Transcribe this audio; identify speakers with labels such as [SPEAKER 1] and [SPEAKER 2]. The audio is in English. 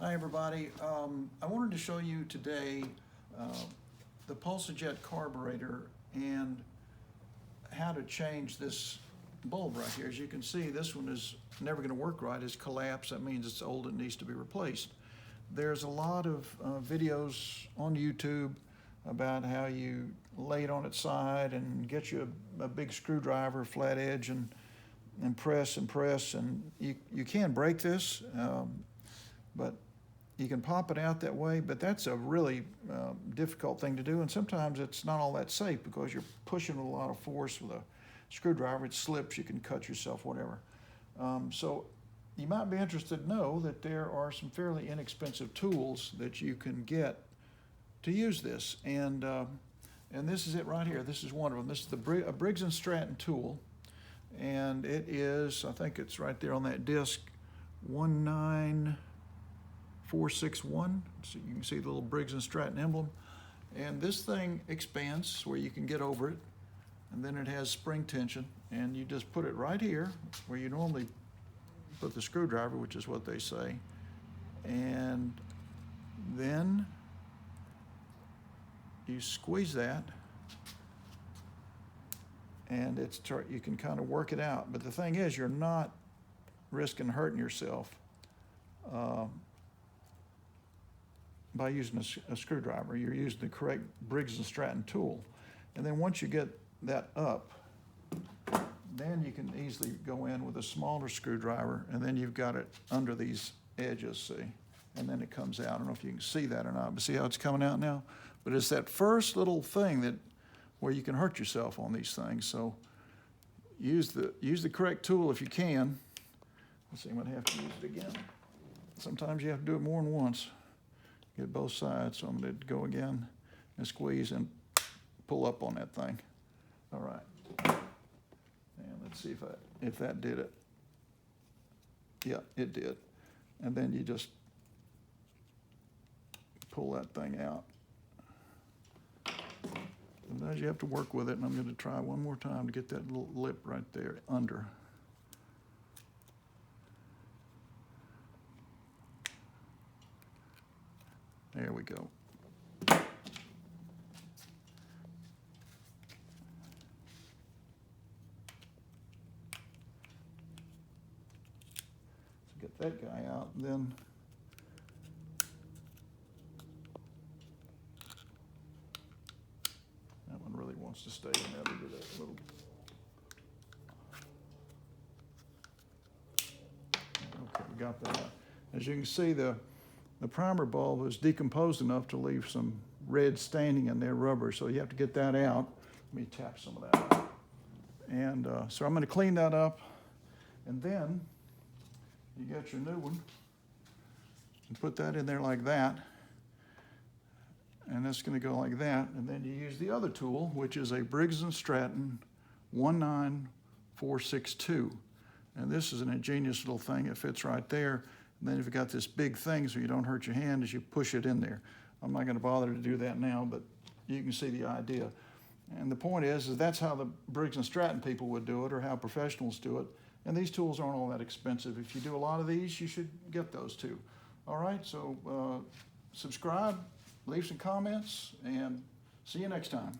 [SPEAKER 1] Hi everybody. I wanted to show you today the pulsa jet carburetor and how to change this bulb right here. As you can see, this one is never going to work right. It's collapsed. That means it's old and needs to be replaced. There's a lot of videos on YouTube about how you lay it on its side and get you a big screwdriver, flat edge, and press and press, and you can break this, but you can pop it out that way, but that's a really difficult thing to do, and sometimes it's not all that safe because you're pushing with a lot of force with a screwdriver. It slips, you can cut yourself, whatever. So you might be interested to know that there are some fairly inexpensive tools that you can get to use this, and this is it right here. This is one of them. This is a Briggs and Stratton tool, and it is, I think it's right there on that disc, 19461. So you can see the little Briggs and Stratton emblem. And this thing expands where you can get over it, and then it has spring tension, and you just put it right here where you normally put the screwdriver, which is what they say, and then you squeeze that, and you can kind of work it out. But the thing is, you're not risking hurting yourself by using a screwdriver. You're using the correct Briggs and Stratton tool. And then once you get that up, then you can easily go in with a smaller screwdriver, and then you've got it under these edges, see? And then it comes out. I don't know if you can see that or not, but see how it's coming out now? But it's that first little thing where you can hurt yourself on these things. So use the correct tool if you can. Let's see, I'm gonna have to use it again. Sometimes you have to do it more than once. Get both sides. So I'm gonna go again and squeeze and pull up on that thing. All right. And let's see if that did it. Yeah, it did. And then you just pull that thing out. Sometimes you have to work with it, and I'm going to try one more time to get that little lip right there under. There we go. So get that guy out, and then really wants to stay in there to do that little. Okay, we got that out. As you can see, the primer bulb is decomposed enough to leave some red staining in there, rubber, so you have to get that out. Let me tap some of that out. And so I'm going to clean that up, and then you get your new one and put that in there like that. And that's going to go like that, and then you use the other tool, which is a Briggs and Stratton 19462. And this is an ingenious little thing. It fits right there. And then if you've got this big thing so you don't hurt your hand as you push it in there. I'm not going to bother to do that now, but you can see the idea. And the point is that's how the Briggs and Stratton people would do it, or how professionals do it. And these tools aren't all that expensive. If you do a lot of these, you should get those too. All right, so subscribe. Leave some comments, and see you next time.